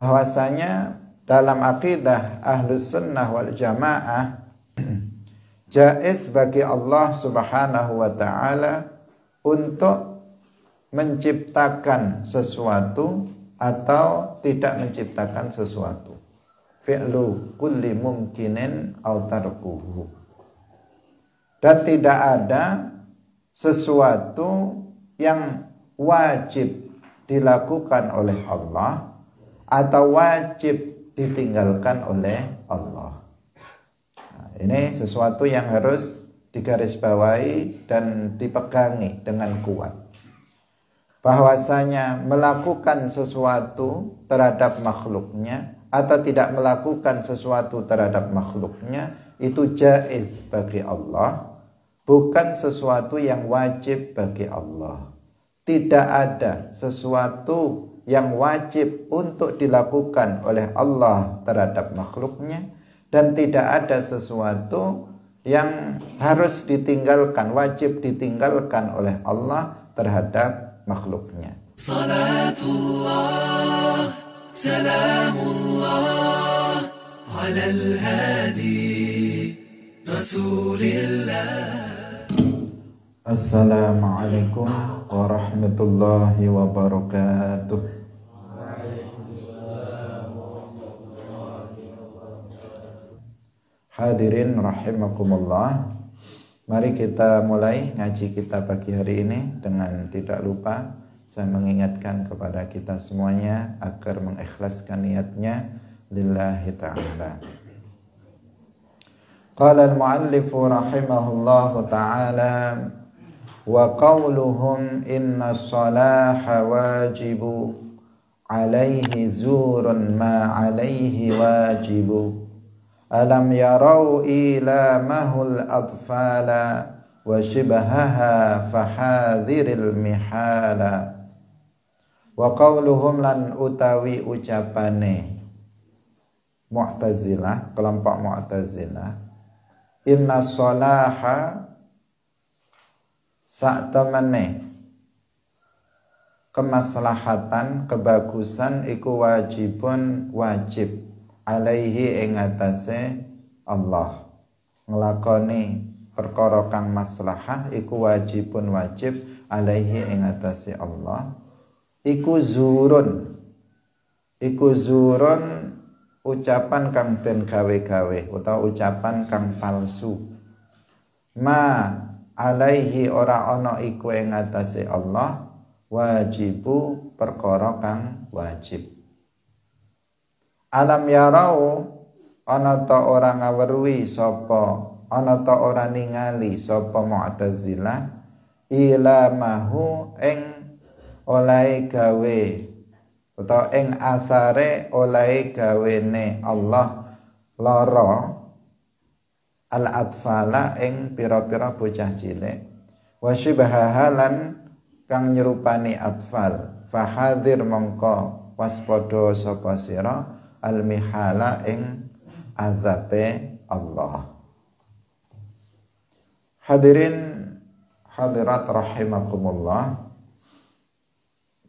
bahwasanya dalam akidah Ahlus Sunnah wal Jamaah jaiz bagi Allah Subhanahu wa taala untuk menciptakan sesuatu atau tidak menciptakan sesuatu. Fi'lu kulli mumkinin aw tarkuhu. Dan tidak ada sesuatu yang wajib dilakukan oleh Allah atau wajib ditinggalkan oleh Allah. Nah, ini sesuatu yang harus digarisbawahi dan dipegangi dengan kuat. Bahwasanya melakukan sesuatu terhadap makhluknya atau tidak melakukan sesuatu terhadap makhluknya itu jaiz bagi Allah, bukan sesuatu yang wajib bagi Allah. Tidak ada sesuatu yang wajib untuk dilakukan oleh Allah terhadap makhluknya, dan tidak ada sesuatu yang harus ditinggalkan, wajib ditinggalkan oleh Allah terhadap makhluknya. Salatullah, salamullah, ala al-hadi, Rasulillah. Assalamualaikum warahmatullahi wabarakatuh. Hadirin rahimakumullah. Mari kita mulai ngaji kita pagi hari ini. Dengan tidak lupa saya mengingatkan kepada kita semuanya agar mengikhlaskan niatnya lillahi ta'ala. Qala al-muallifu rahimahullahu ta'ala wa qawluhum inna salaha wajibu alaihi zurun ma alaihi wajibu alam yarau ila mahul atfala wa shibahaha fahadhiril mihala. Wa qawluhum lan utawi ucapane Mu'tazilah, kelompok Mu'tazilah, inna salaha sa'tamane kemaslahatan, kebagusan iku wajibun wajib alaihi ing atase Allah. Nglakoni perkara kang maslahah iku wajibun wajib alaihi ing atase Allah. Iku zurun ucapan kang den gawe-gawe utawa ucapan kang palsu. Ma alaihi ora ana iku ing atase Allah wajibu perkara kang wajib. Alam yarau ana ta ora ngaweruhi sapa, ana ta ora ningali sapa Mu'tazilah ila mahu ing oleh gawe utawa ing asare oleh gawene Allah lara al-atfala ing pira-pira bocah cilik wa syibhahalan kang nyerupani atfal fahadir mongko waspada sapa sira al-mihala ing azabe Allah. Hadirin hadirat rahimakumullah,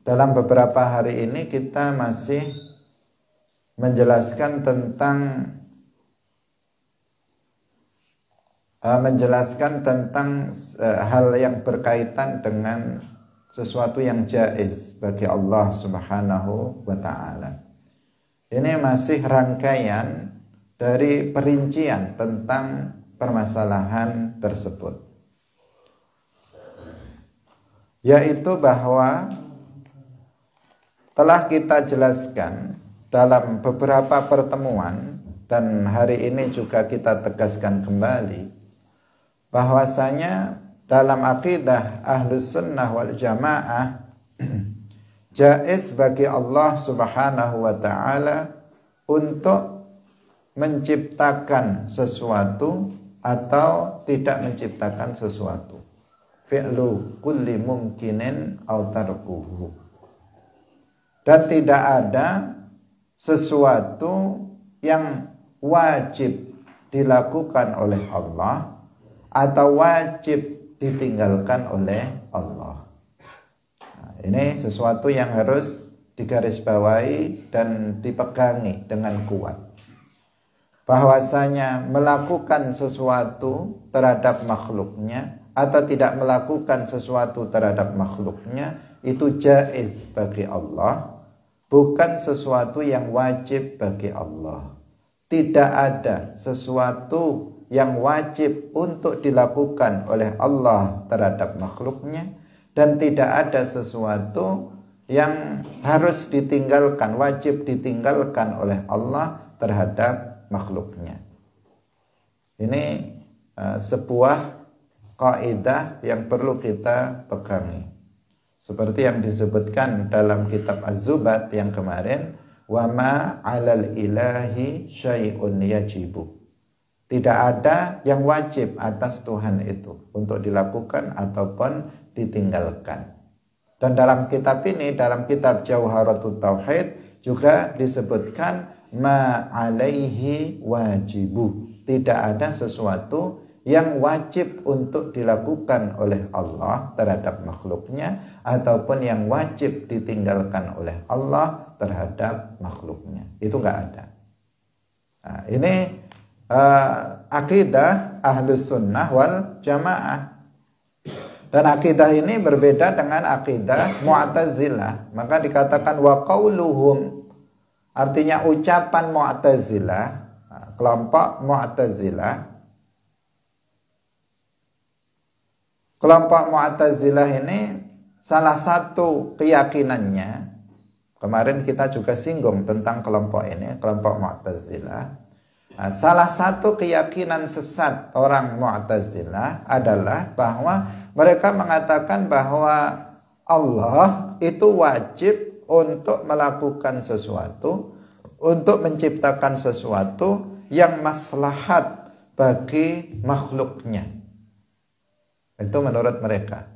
dalam beberapa hari ini kita masih menjelaskan tentang hal yang berkaitan dengan sesuatu yang jaiz bagi Allah Subhanahu wa ta'ala. Ini masih rangkaian dari perincian tentang permasalahan tersebut, yaitu bahwa telah kita jelaskan dalam beberapa pertemuan dan hari ini juga kita tegaskan kembali bahwasanya dalam akidah Ahlus Sunnah wal Jamaah jaiz bagi Allah Subhanahu wa ta'ala untuk menciptakan sesuatu atau tidak menciptakan sesuatu. Fi'lu kulli mumkinin aw tarkuhu. Dan tidak ada sesuatu yang wajib dilakukan oleh Allah atau wajib ditinggalkan oleh Allah. Nah, ini sesuatu yang harus digarisbawahi dan dipegangi dengan kuat. Bahwasanya melakukan sesuatu terhadap makhluknya atau tidak melakukan sesuatu terhadap makhluknya itu jaiz bagi Allah, bukan sesuatu yang wajib bagi Allah. Tidak ada sesuatu yang wajib untuk dilakukan oleh Allah terhadap makhluknya, dan tidak ada sesuatu yang harus ditinggalkan, wajib ditinggalkan oleh Allah terhadap makhluknya. Ini sebuah kaidah yang perlu kita pegangi. Seperti yang disebutkan dalam kitab Az-Zubat yang kemarin, wa ma 'alal ilahi syai'un yajibu. Tidak ada yang wajib atas Tuhan itu untuk dilakukan ataupun ditinggalkan. Dan dalam kitab ini, dalam kitab Jauharatut Tauhid juga disebutkan ma 'alaihi wajibu. Tidak ada sesuatu yang wajib untuk dilakukan oleh Allah terhadap makhluknya ataupun yang wajib ditinggalkan oleh Allah terhadap makhluknya. Itu enggak ada. Nah, ini akidah Ahlus Sunnah wal Jamaah. Dan akidah ini berbeda dengan akidah Mu'tazilah. Maka dikatakan wa qauluhum, artinya ucapan Mu'tazilah, kelompok Mu'tazilah. Kelompok Mu'tazilah ini salah satu keyakinannya, kemarin kita juga singgung tentang kelompok ini, kelompok Mu'tazilah. Nah, salah satu keyakinan sesat orang Mu'tazilah adalah bahwa mereka mengatakan bahwa Allah itu wajib untuk melakukan sesuatu, untuk menciptakan sesuatu yang maslahat bagi makhluknya. Itu menurut mereka.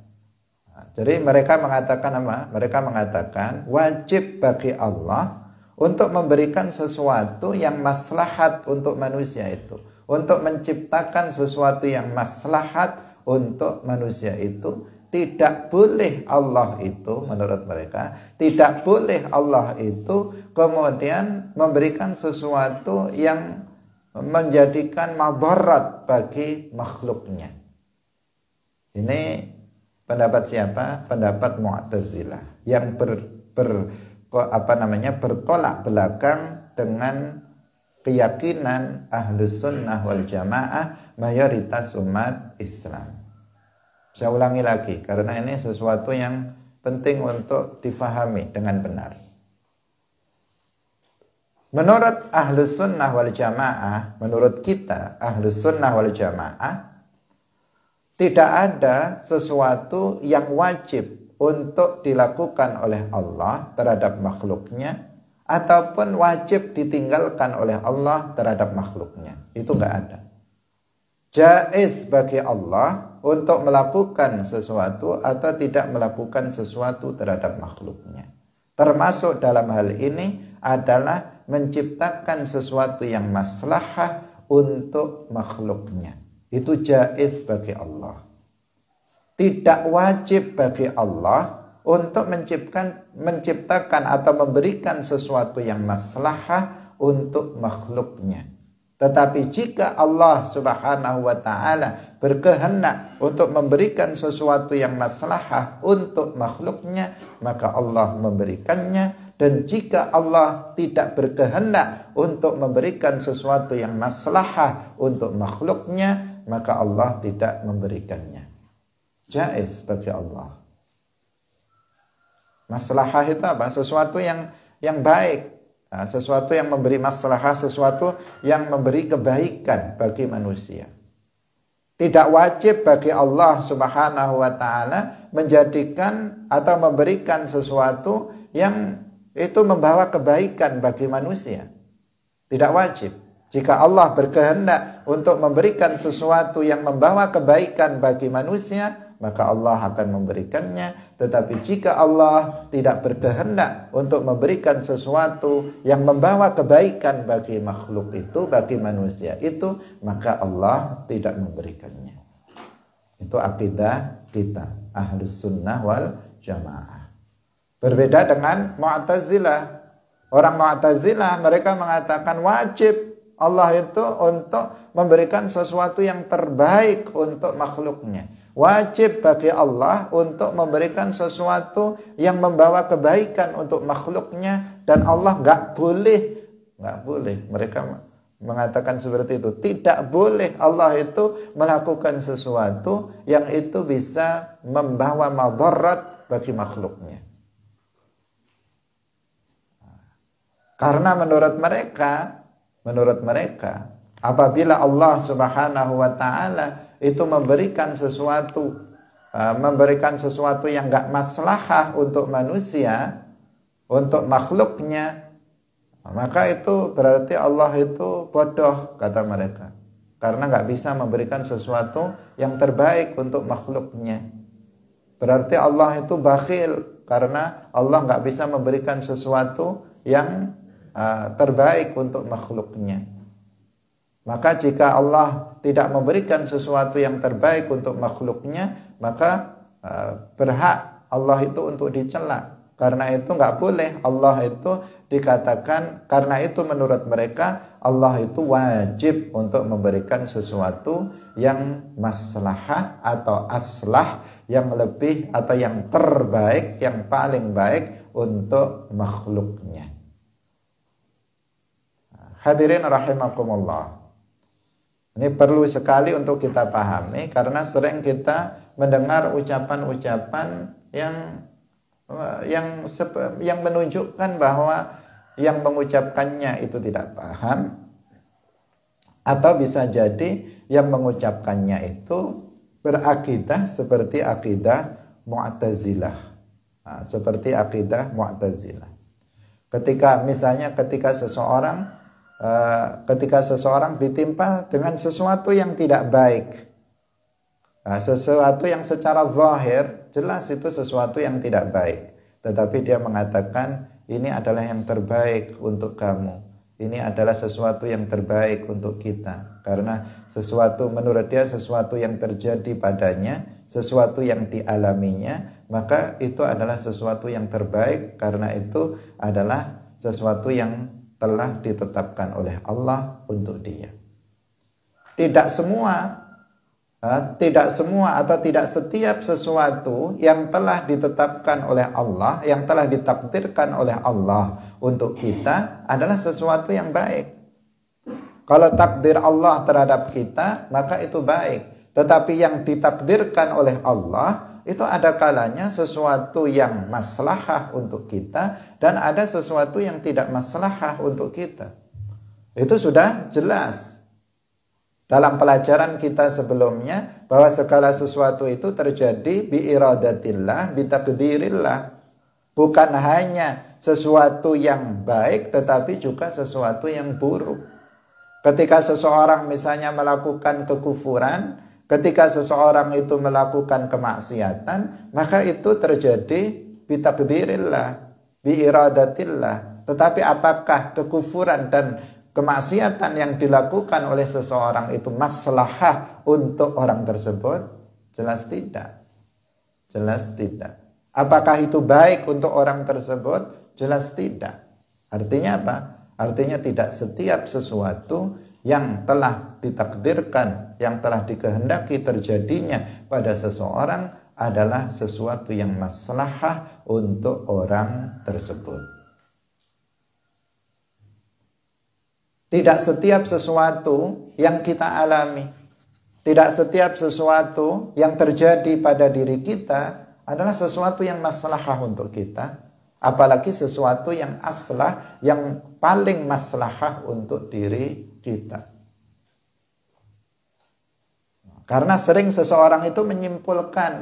Nah, jadi mereka mengatakan apa? Mereka mengatakan wajib bagi Allah untuk memberikan sesuatu yang maslahat untuk manusia itu, untuk menciptakan sesuatu yang maslahat untuk manusia itu. Tidak boleh Allah itu, menurut mereka, tidak boleh Allah itu kemudian memberikan sesuatu yang menjadikan madarat bagi makhluknya. Ini pendapat siapa? Pendapat Mu'tazilah yang bertolak belakang dengan keyakinan Ahlus Sunnah wal Jamaah mayoritas umat Islam. Saya ulangi lagi karena ini sesuatu yang penting untuk difahami dengan benar. Menurut Ahlus Sunnah wal Jamaah, menurut kita Ahlus Sunnah wal Jamaah, tidak ada sesuatu yang wajib untuk dilakukan oleh Allah terhadap makhluknya ataupun wajib ditinggalkan oleh Allah terhadap makhluknya. Itu enggak ada. Jaiz bagi Allah untuk melakukan sesuatu atau tidak melakukan sesuatu terhadap makhluknya. Termasuk dalam hal ini adalah menciptakan sesuatu yang maslahah untuk makhluknya. Itu jaiz bagi Allah. Tidak wajib bagi Allah untuk menciptakan atau memberikan sesuatu yang maslahah untuk makhluknya. Tetapi jika Allah Subhanahu wa ta'ala berkehendak untuk memberikan sesuatu yang maslahah untuk makhluknya, maka Allah memberikannya. Dan jika Allah tidak berkehendak untuk memberikan sesuatu yang maslahah untuk makhluknya, maka Allah tidak memberikannya. Jaiz bagi Allah. Maslahah itu apa? Sesuatu yang baik. Nah, sesuatu yang memberi maslahah, sesuatu yang memberi kebaikan bagi manusia. Tidak wajib bagi Allah Subhanahu wa ta'ala menjadikan atau memberikan sesuatu yang itu membawa kebaikan bagi manusia. Tidak wajib. Jika Allah berkehendak untuk memberikan sesuatu yang membawa kebaikan bagi manusia, maka Allah akan memberikannya. Tetapi jika Allah tidak berkehendak untuk memberikan sesuatu yang membawa kebaikan bagi makhluk itu, bagi manusia itu, maka Allah tidak memberikannya. Itu akidah kita, Ahlus Sunnah wal Jamaah. Berbeda dengan Mu'tazilah. Orang Mu'tazilah mereka mengatakan wajib Allah itu untuk memberikan sesuatu yang terbaik untuk makhluknya. Wajib bagi Allah untuk memberikan sesuatu yang membawa kebaikan untuk makhluknya. Dan Allah nggak boleh. Mereka mengatakan seperti itu. Tidak boleh Allah itu melakukan sesuatu yang itu bisa membawa madarat bagi makhluknya. Karena menurut mereka apabila Allah Subhanahu wa taala itu memberikan sesuatu yang enggak maslahah untuk manusia, untuk makhluknya, maka itu berarti Allah itu bodoh, kata mereka. Karena enggak bisa memberikan sesuatu yang terbaik untuk makhluknya. Berarti Allah itu bakhil karena Allah enggak bisa memberikan sesuatu yang terbaik untuk makhluknya. Maka jika Allah tidak memberikan sesuatu yang terbaik untuk makhluknya, maka berhak Allah itu untuk dicela. Karena itu nggak boleh Allah itu dikatakan, karena itu menurut mereka Allah itu wajib untuk memberikan sesuatu yang maslahah atau aslah, yang lebih atau yang terbaik, yang paling baik untuk makhluknya. Hadirin rahimakumullah. Ini perlu sekali untuk kita pahami karena sering kita mendengar ucapan-ucapan yang menunjukkan bahwa yang mengucapkannya itu tidak paham, atau bisa jadi yang mengucapkannya itu berakidah seperti akidah Mu'tazilah. Seperti akidah Mu'tazilah. Ketika seseorang ditimpa dengan sesuatu yang tidak baik, sesuatu yang secara zahir jelas itu sesuatu yang tidak baik, tetapi dia mengatakan ini adalah yang terbaik untuk kamu, ini adalah sesuatu yang terbaik untuk kita, karena sesuatu menurut dia sesuatu yang terjadi padanya, sesuatu yang dialaminya, maka itu adalah sesuatu yang terbaik karena itu adalah sesuatu yang telah ditetapkan oleh Allah untuk dia. Tidak semua atau tidak setiap sesuatu yang telah ditetapkan oleh Allah, yang telah ditakdirkan oleh Allah untuk kita adalah sesuatu yang baik. Kalau takdir Allah terhadap kita, maka itu baik. Tetapi yang ditakdirkan oleh Allah itu ada kalanya sesuatu yang maslahah untuk kita dan ada sesuatu yang tidak maslahah untuk kita. Itu sudah jelas dalam pelajaran kita sebelumnya bahwa segala sesuatu itu terjadi bi iradatillah, bi takdirillah. Bukan hanya sesuatu yang baik tetapi juga sesuatu yang buruk. Ketika seseorang misalnya melakukan kekufuran, ketika seseorang itu melakukan kemaksiatan, maka itu terjadi bitakdirillah, biiradatillah. Tetapi apakah kekufuran dan kemaksiatan yang dilakukan oleh seseorang itu maslahah untuk orang tersebut? Jelas tidak. Jelas tidak. Apakah itu baik untuk orang tersebut? Jelas tidak. Artinya apa? Artinya tidak setiap sesuatu yang telah ditakdirkan, yang telah dikehendaki terjadinya pada seseorang adalah sesuatu yang maslahah untuk orang tersebut. Tidak setiap sesuatu yang kita alami, tidak setiap sesuatu yang terjadi pada diri kita adalah sesuatu yang maslahah untuk kita, apalagi sesuatu yang aslah, yang paling maslahah untuk diri kita. Karena sering seseorang itu menyimpulkan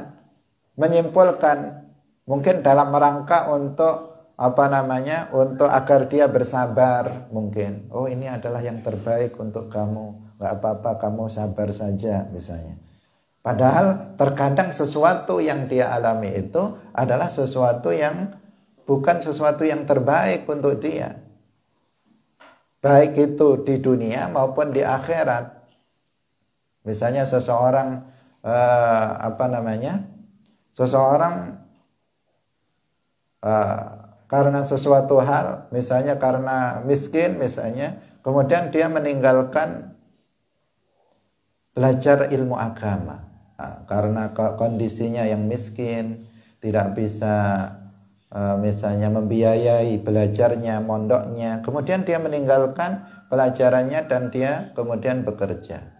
mungkin dalam rangka untuk untuk agar dia bersabar mungkin. Oh, ini adalah yang terbaik untuk kamu, nggak apa-apa, kamu sabar saja misalnya. Padahal terkadang sesuatu yang dia alami itu adalah sesuatu yang bukan sesuatu yang terbaik untuk dia, baik itu di dunia maupun di akhirat. Misalnya seseorang karena sesuatu hal, misalnya karena miskin misalnya, kemudian dia meninggalkan belajar ilmu agama. Karena kondisinya yang miskin, tidak bisa misalnya membiayai belajarnya, mondoknya, kemudian dia meninggalkan pelajarannya dan dia kemudian bekerja.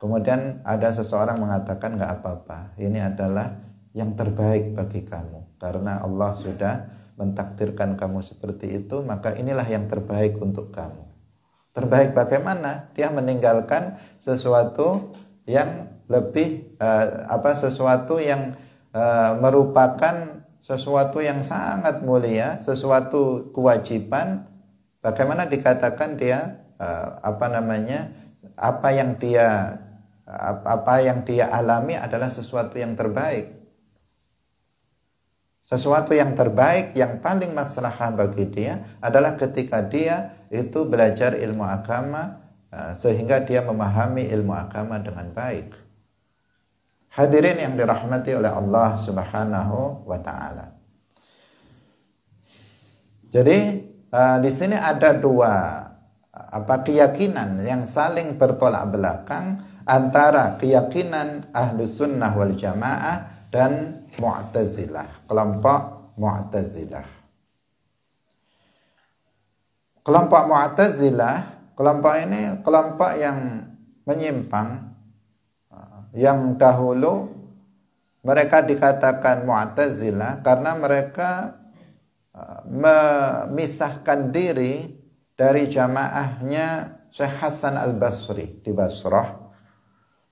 Kemudian ada seseorang mengatakan, nggak apa-apa, ini adalah yang terbaik bagi kamu, karena Allah sudah mentakdirkan kamu seperti itu, maka inilah yang terbaik untuk kamu. Terbaik bagaimana? Dia meninggalkan sesuatu yang lebih sesuatu yang merupakan sesuatu yang sangat mulia, sesuatu kewajiban. Bagaimana dikatakan dia apa yang dia alami adalah sesuatu yang terbaik. Sesuatu yang terbaik, yang paling maslahah bagi dia adalah ketika dia itu belajar ilmu agama, sehingga dia memahami ilmu agama dengan baik. Hadirin yang dirahmati oleh Allah Subhanahu wa taala. Jadi di sini ada dua keyakinan yang saling bertolak belakang antara keyakinan Ahlus Sunnah wal Jamaah dan Mu'tazilah, kelompok Mu'tazilah. Kelompok Mu'tazilah, kelompok ini kelompok yang menyimpang. Yang dahulu mereka dikatakan Mu'tazilah karena mereka memisahkan diri dari jamaahnya Syekh Hasan Al-Basri di Basrah,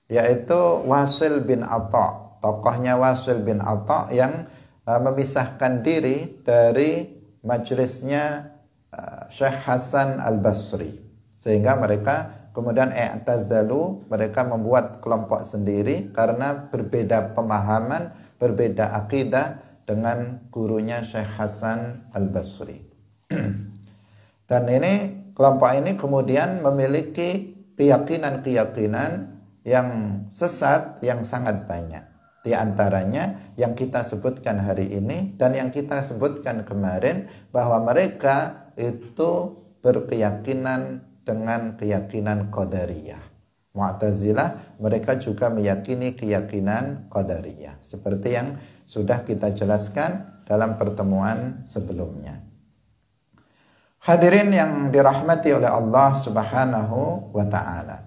yaitu Wasil bin Atha, tokohnya Wasil bin Atha yang memisahkan diri dari majelisnya Syekh Hasan Al-Basri, sehingga mereka kemudian i'tazalu, mereka membuat kelompok sendiri karena berbeda pemahaman, berbeda akidah dengan gurunya Syekh Hasan Al-Basri. Dan ini kelompok ini kemudian memiliki keyakinan-keyakinan yang sesat yang sangat banyak. Di antaranya yang kita sebutkan hari ini dan yang kita sebutkan kemarin, bahwa mereka itu berkeyakinan dengan keyakinan Qadariyah. Mu'tazilah mereka juga meyakini keyakinan Qadariyah, seperti yang sudah kita jelaskan dalam pertemuan sebelumnya. Hadirin yang dirahmati oleh Allah Subhanahu wa taala.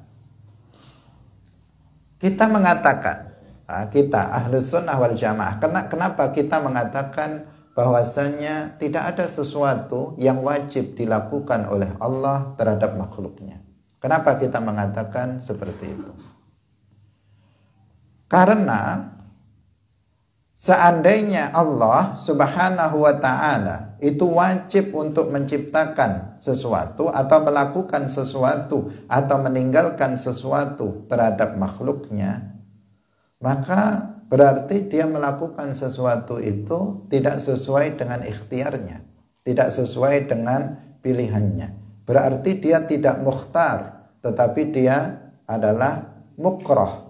Kita mengatakan, kita Ahlus Sunnah wal Jamaah, kenapa kita mengatakan bahwasanya tidak ada sesuatu yang wajib dilakukan oleh Allah terhadap makhluknya? Kenapa kita mengatakan seperti itu? Karena seandainya Allah Subhanahu wa ta'ala itu wajib untuk menciptakan sesuatu atau melakukan sesuatu atau meninggalkan sesuatu terhadap makhluknya, maka berarti dia melakukan sesuatu itu tidak sesuai dengan ikhtiarnya, tidak sesuai dengan pilihannya. Berarti dia tidak mukhtar, tetapi dia adalah mukrah.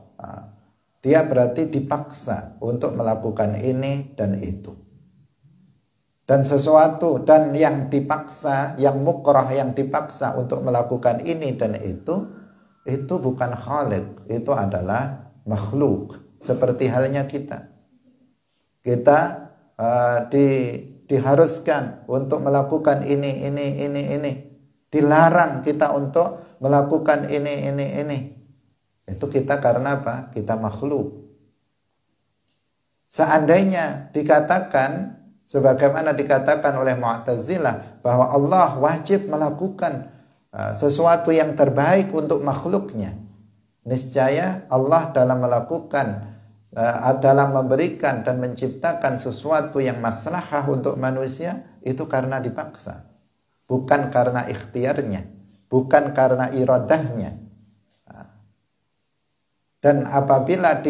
Dia berarti dipaksa untuk melakukan ini dan itu. Dan sesuatu dan yang dipaksa, yang mukrah, yang dipaksa untuk melakukan ini dan itu bukan khaliq, itu adalah makhluk. Seperti halnya kita diharuskan untuk melakukan ini. Dilarang kita untuk melakukan ini. Itu kita karena apa? Kita makhluk. Seandainya dikatakan, sebagaimana dikatakan oleh Mu'tazilah, bahwa Allah wajib melakukan sesuatu yang terbaik untuk makhluknya, niscaya Allah dalam memberikan dan menciptakan sesuatu yang maslahah untuk manusia itu karena dipaksa, bukan karena ikhtiarnya, bukan karena iradahnya. Dan apabila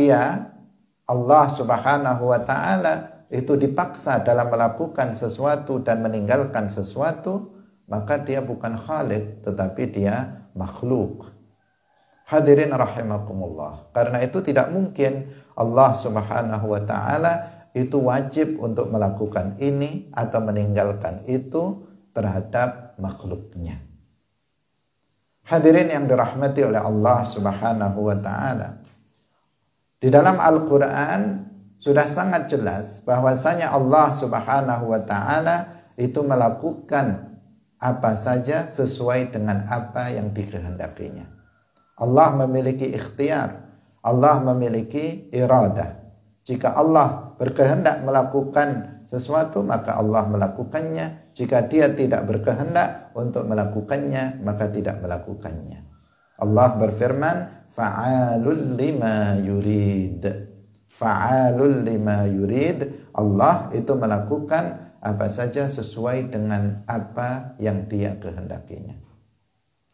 Allah Subhanahu wa ta'ala itu dipaksa dalam melakukan sesuatu dan meninggalkan sesuatu, maka dia bukan khaliq, tetapi dia makhluk. Hadirin rahimakumullah. Karena itu tidak mungkin Allah Subhanahu wa ta'ala itu wajib untuk melakukan ini atau meninggalkan itu terhadap makhluknya. Hadirin yang dirahmati oleh Allah Subhanahu wa taala. Di dalam Al-Qur'an sudah sangat jelas bahwasanya Allah Subhanahu wa taala itu melakukan apa saja sesuai dengan apa yang dikehendakinya. Allah memiliki ikhtiar, Allah memiliki iradah. Jika Allah berkehendak melakukan sesuatu, maka Allah melakukannya. Jika dia tidak berkehendak untuk melakukannya, maka tidak melakukannya. Allah berfirman, fa'alul lima yurid. Fa'alul lima yurid. Allah itu melakukan apa saja sesuai dengan apa yang dia kehendakinya.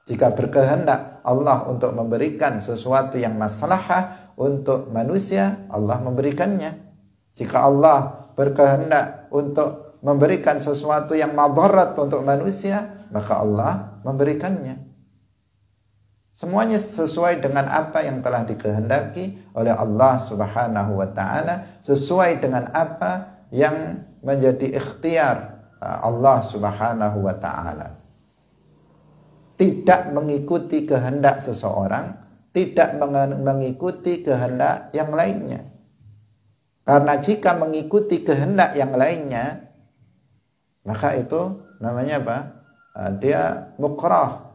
Jika berkehendak Allah untuk memberikan sesuatu yang maslahah untuk manusia, Allah memberikannya. Jika Allah berkehendak untuk memberikan sesuatu yang madarat untuk manusia, maka Allah memberikannya. Semuanya sesuai dengan apa yang telah dikehendaki oleh Allah Subhanahu wa taala, sesuai dengan apa yang menjadi ikhtiar Allah Subhanahu wa taala. Tidak mengikuti kehendak seseorang, tidak mengikuti kehendak yang lainnya. Karena jika mengikuti kehendak yang lainnya, maka itu namanya apa? Dia mukrah.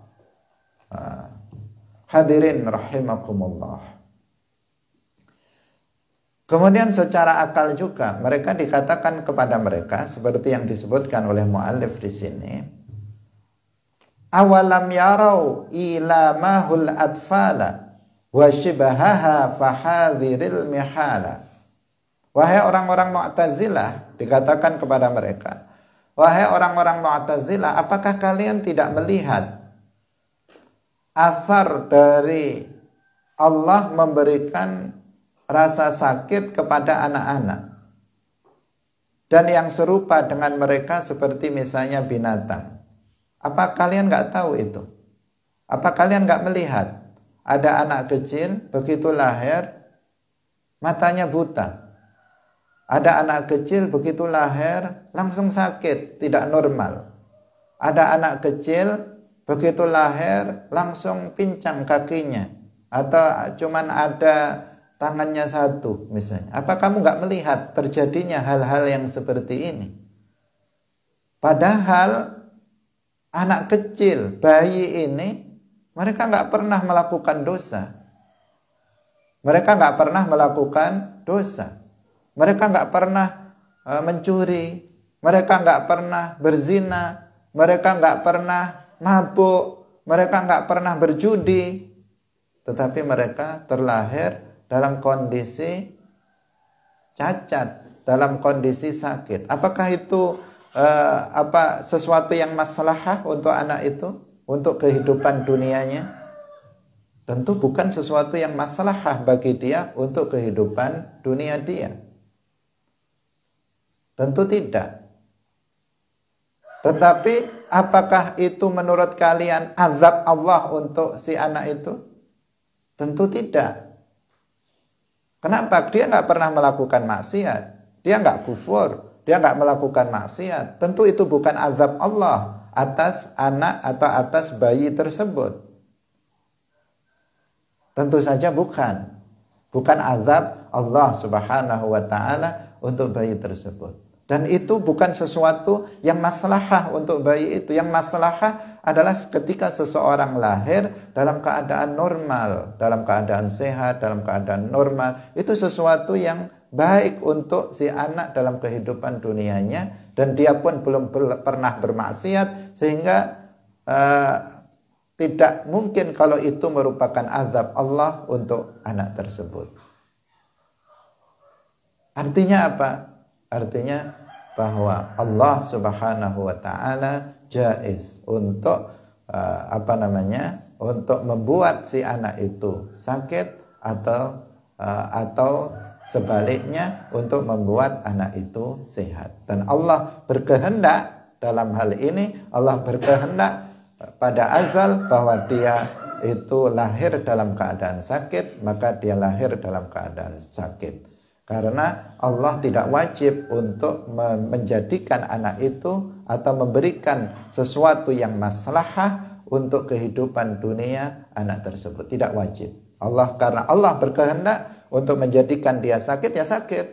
Hadirin rahimakumullah. Kemudian secara akal juga mereka dikatakan kepada mereka seperti yang disebutkan oleh muallif di sini. Awalam yarau ila mahul atfala wa shibahaha fahadhiril mihala. Wahai orang-orang Mu'tazilah, dikatakan kepada mereka, wahai orang-orang Mu'tazilah, apakah kalian tidak melihat asar dari Allah memberikan rasa sakit kepada anak-anak? Dan yang serupa dengan mereka seperti misalnya binatang. Apa kalian nggak tahu itu? Apa kalian nggak melihat? Ada anak kecil begitu lahir matanya buta. Ada anak kecil begitu lahir langsung sakit, tidak normal. Ada anak kecil begitu lahir langsung pincang kakinya, atau cuman ada tangannya satu misalnya. Apa kamu nggak melihat terjadinya hal-hal yang seperti ini? Padahal anak kecil, bayi ini mereka nggak pernah melakukan dosa. Mereka nggak pernah melakukan dosa. Mereka nggak pernah mencuri, mereka nggak pernah berzina, mereka nggak pernah mabuk, mereka nggak pernah berjudi, tetapi mereka terlahir dalam kondisi cacat, dalam kondisi sakit. Apakah itu sesuatu yang maslahah untuk anak itu, untuk kehidupan dunianya? Tentu bukan sesuatu yang maslahah bagi dia untuk kehidupan dunia dia. Tentu tidak. Tetapi apakah itu menurut kalian azab Allah untuk si anak itu? Tentu tidak. Kenapa? Dia nggak pernah melakukan maksiat. Dia nggak kufur. Dia nggak melakukan maksiat. Tentu itu bukan azab Allah atas anak atau atas bayi tersebut. Tentu saja bukan. Bukan azab Allah Subhanahu wa ta'ala untuk bayi tersebut. Dan itu bukan sesuatu yang maslahah untuk bayi itu. Yang maslahah adalah ketika seseorang lahir dalam keadaan normal, dalam keadaan sehat, dalam keadaan normal. Itu sesuatu yang baik untuk si anak dalam kehidupan dunianya. Dan dia pun belum pernah bermaksiat, sehingga tidak mungkin kalau itu merupakan azab Allah untuk anak tersebut. Artinya apa? Artinya bahwa Allah Subhanahu wa taala jaiz untuk untuk membuat si anak itu sakit atau sebaliknya untuk membuat anak itu sehat. Dan Allah berkehendak dalam hal ini, Allah berkehendak pada azal bahwa dia itu lahir dalam keadaan sakit, maka dia lahir dalam keadaan sakit. Karena Allah tidak wajib untuk menjadikan anak itu atau memberikan sesuatu yang maslahah untuk kehidupan dunia anak tersebut. Tidak wajib. Karena Allah berkehendak untuk menjadikan dia sakit, ya sakit.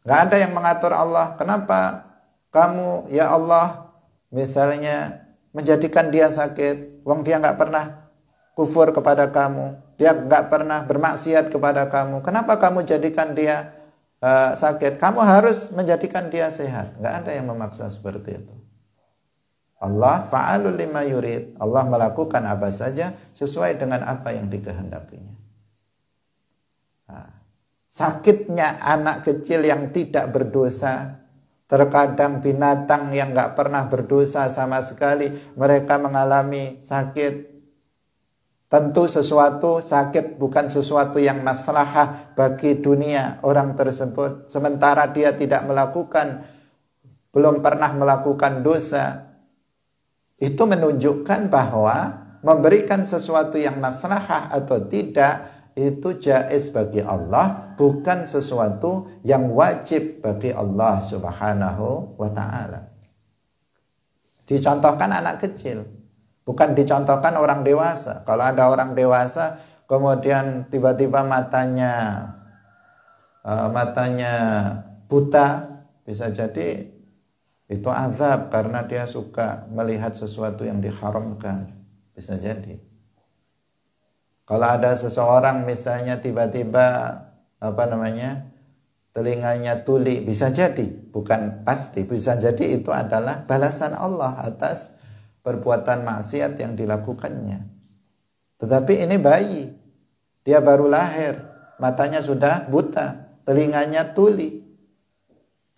Nggak ada yang mengatur Allah. Kenapa kamu, ya Allah, misalnya menjadikan dia sakit, wong dia nggak pernah kufur kepada kamu, dia nggak pernah bermaksiat kepada kamu. Kenapa kamu jadikan dia sakit? Kamu harus menjadikan dia sehat. Nggak ada yang memaksa seperti itu. Allah fa'alul lima yurid. Allah melakukan apa saja sesuai dengan apa yang dikehendakinya. Sakitnya anak kecil yang tidak berdosa, terkadang binatang yang nggak pernah berdosa sama sekali, mereka mengalami sakit. Tentu sesuatu sakit bukan sesuatu yang maslahah bagi dunia orang tersebut. Sementara dia tidak melakukan, belum pernah melakukan dosa. Itu menunjukkan bahwa memberikan sesuatu yang maslahah atau tidak itu jaiz bagi Allah, bukan sesuatu yang wajib bagi Allah Subhanahu wa ta'ala. Dicontohkan anak kecil, bukan dicontohkan orang dewasa. Kalau ada orang dewasa kemudian tiba-tiba matanya buta, bisa jadi itu azab karena dia suka melihat sesuatu yang diharamkan. Bisa jadi. Kalau ada seseorang misalnya tiba-tiba telinganya tuli, bisa jadi, bukan pasti, bisa jadi itu adalah balasan Allah atas perbuatan maksiat yang dilakukannya. Tetapi ini bayi, dia baru lahir, matanya sudah buta, telinganya tuli,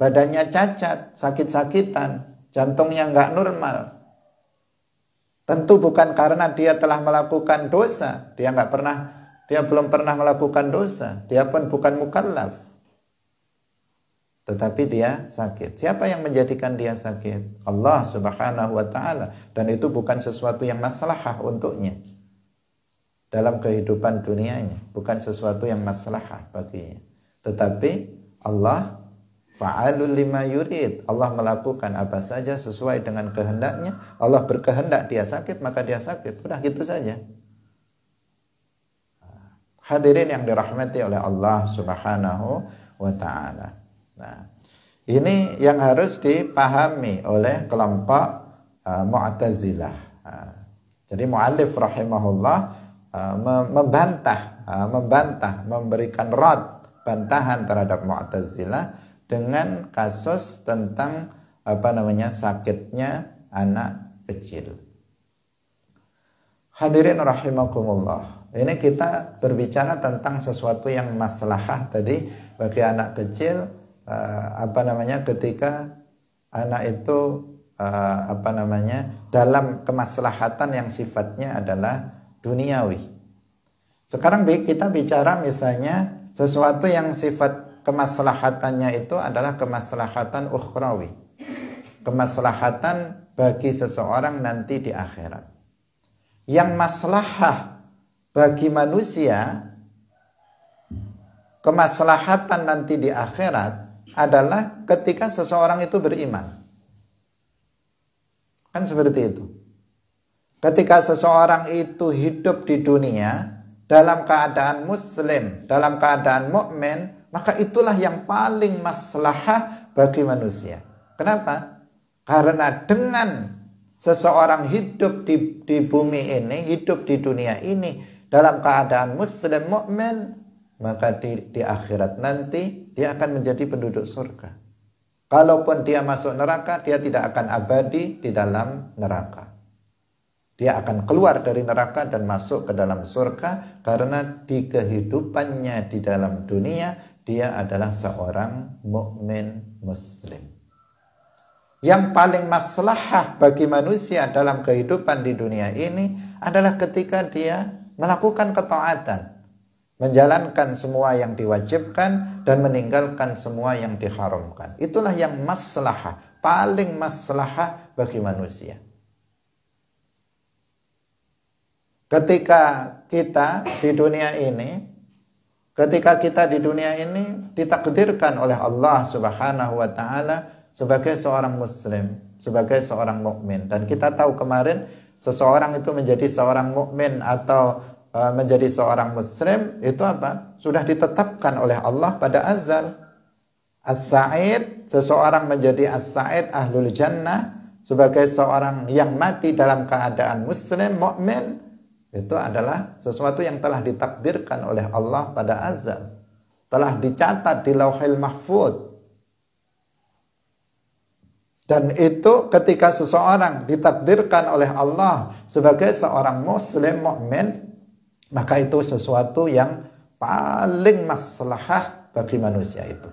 badannya cacat, sakit-sakitan, jantungnya nggak normal. Tentu bukan karena dia telah melakukan dosa, dia belum pernah melakukan dosa, dia pun bukan mukallaf. Tetapi dia sakit. Siapa yang menjadikan dia sakit? Allah Subhanahu wa ta'ala. Dan itu bukan sesuatu yang maslahah untuknya dalam kehidupan dunianya, bukan sesuatu yang maslahah baginya. Tetapi Allah fa'alul lima yurid. Allah melakukan apa saja sesuai dengan kehendaknya. Allah berkehendak dia sakit, maka dia sakit. Udah gitu saja. Hadirin yang dirahmati oleh Allah Subhanahu wa ta'ala. Nah, ini yang harus dipahami oleh kelompok Mu'tazilah. Jadi mu'allif rahimahullah membantah, memberikan bantahan terhadap Mu'tazilah dengan kasus tentang sakitnya anak kecil. Hadirin rahimakumullah. Ini kita berbicara tentang sesuatu yang maslahah tadi bagi anak kecil, ketika anak itu dalam kemaslahatan yang sifatnya adalah duniawi. Sekarang kita bicara misalnya sesuatu yang sifat kemaslahatannya itu adalah kemaslahatan ukhrawi, kemaslahatan bagi seseorang nanti di akhirat. Yang maslahah bagi manusia, kemaslahatan nanti di akhirat adalah ketika seseorang itu beriman. Kan seperti itu. Ketika seseorang itu hidup di dunia dalam keadaan muslim, dalam keadaan mukmin, maka itulah yang paling maslahah bagi manusia. Kenapa? Karena dengan seseorang hidup di bumi ini, hidup di dunia ini dalam keadaan muslim mukmin, maka di akhirat nanti dia akan menjadi penduduk surga. Kalaupun dia masuk neraka, dia tidak akan abadi di dalam neraka. Dia akan keluar dari neraka dan masuk ke dalam surga karena di kehidupannya di dalam dunia dia adalah seorang mukmin muslim. Yang paling maslahah bagi manusia dalam kehidupan di dunia ini adalah ketika dia melakukan ketaatan, menjalankan semua yang diwajibkan dan meninggalkan semua yang diharamkan. Itulah yang maslahah, paling maslahah bagi manusia. Ketika kita di dunia ini ketika kita di dunia ini ditakdirkan oleh Allah Subhanahu wa taala sebagai seorang muslim, sebagai seorang mukmin. Dan kita tahu kemarin seseorang itu menjadi seorang mukmin atau menjadi seorang muslim itu apa? Sudah ditetapkan oleh Allah pada azal. As-sa'id, seseorang menjadi as-sa'id ahlul jannah sebagai seorang yang mati dalam keadaan muslim, mukmin, itu adalah sesuatu yang telah ditakdirkan oleh Allah pada azal. Telah dicatat di Lauhil Mahfuz. Dan itu ketika seseorang ditakdirkan oleh Allah sebagai seorang muslim, mukmin, maka itu sesuatu yang paling maslahah bagi manusia itu.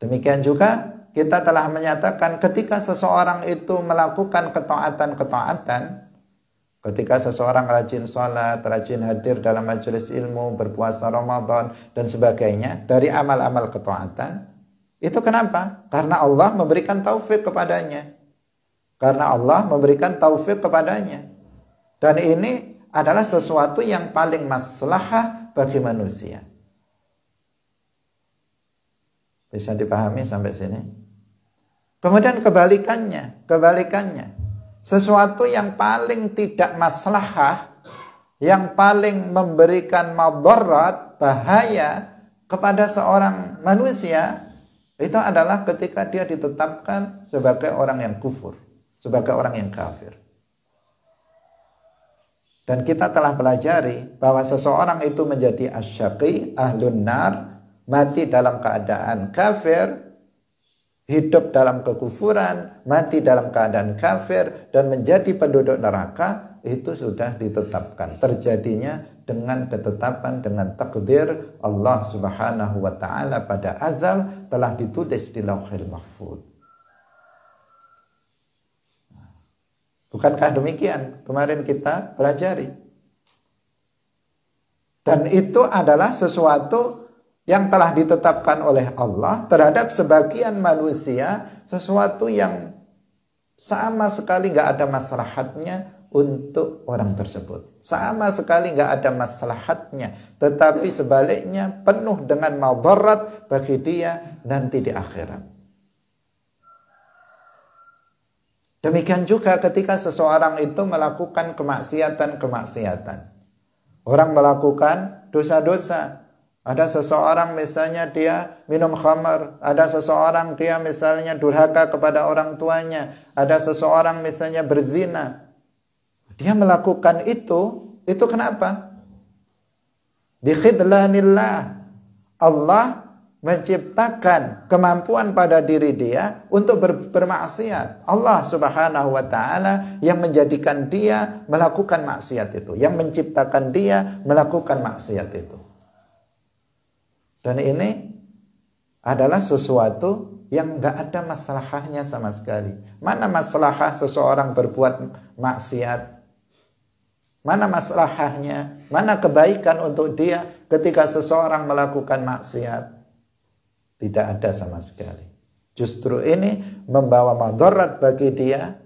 Demikian juga kita telah menyatakan ketika seseorang itu melakukan ketaatan-ketaatan, ketika seseorang rajin sholat, rajin hadir dalam majelis ilmu, berpuasa Ramadan, dan sebagainya, dari amal-amal ketaatan, itu kenapa? Karena Allah memberikan taufik kepadanya. Karena Allah memberikan taufik kepadanya. Dan ini adalah sesuatu yang paling maslahah bagi manusia. Bisa dipahami sampai sini? Kemudian kebalikannya. Sesuatu yang paling tidak maslahah, yang paling memberikan madarat, bahaya kepada seorang manusia, itu adalah ketika dia ditetapkan sebagai orang yang kufur, sebagai orang yang kafir. Dan kita telah pelajari bahwa seseorang itu menjadi asyaqi, ahlun nar, mati dalam keadaan kafir, hidup dalam kekufuran, mati dalam keadaan kafir, dan menjadi penduduk neraka, itu sudah ditetapkan. Terjadinya dengan ketetapan, dengan takdir Allah Subhanahu wa ta'ala pada azal, telah ditulis di Lauhil Mahfuz. Bukankah demikian? Kemarin kita pelajari. Dan itu adalah sesuatu yang telah ditetapkan oleh Allah terhadap sebagian manusia, sesuatu yang sama sekali nggak ada maslahatnya untuk orang tersebut. Sama sekali nggak ada maslahatnya, tetapi sebaliknya penuh dengan madarat bagi dia nanti di akhirat. Demikian juga ketika seseorang itu melakukan kemaksiatan. Orang melakukan dosa-dosa. Ada seseorang misalnya dia minum khamar, ada seseorang dia misalnya durhaka kepada orang tuanya, ada seseorang misalnya berzina. Dia melakukan itu kenapa? Bi khidlanillah. Allah menciptakan kemampuan pada diri dia untuk bermaksiat. Allah Subhanahu wa ta'ala yang menjadikan dia melakukan maksiat itu, yang menciptakan dia melakukan maksiat itu. Dan ini adalah sesuatu yang gak ada masalahnya sama sekali. Mana masalahah seseorang berbuat maksiat? Mana masalahnya? Mana kebaikan untuk dia ketika seseorang melakukan maksiat? Tidak ada sama sekali. Justru ini membawa madarat bagi dia,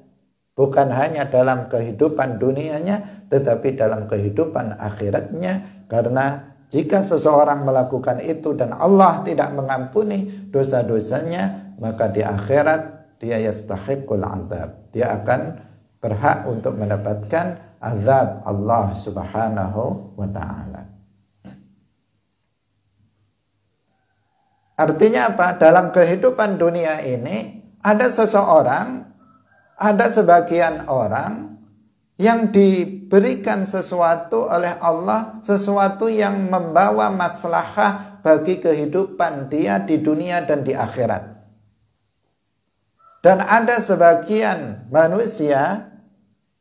bukan hanya dalam kehidupan dunianya, tetapi dalam kehidupan akhiratnya. Karena jika seseorang melakukan itu dan Allah tidak mengampuni dosa-dosanya, maka di akhirat dia yastahiqul azab. Dia akan berhak untuk mendapatkan azab Allah Subhanahu wa ta'ala. Artinya apa? Dalam kehidupan dunia ini ada sebagian orang yang diberikan sesuatu oleh Allah, sesuatu yang membawa maslahah bagi kehidupan dia di dunia dan di akhirat. Dan ada sebagian manusia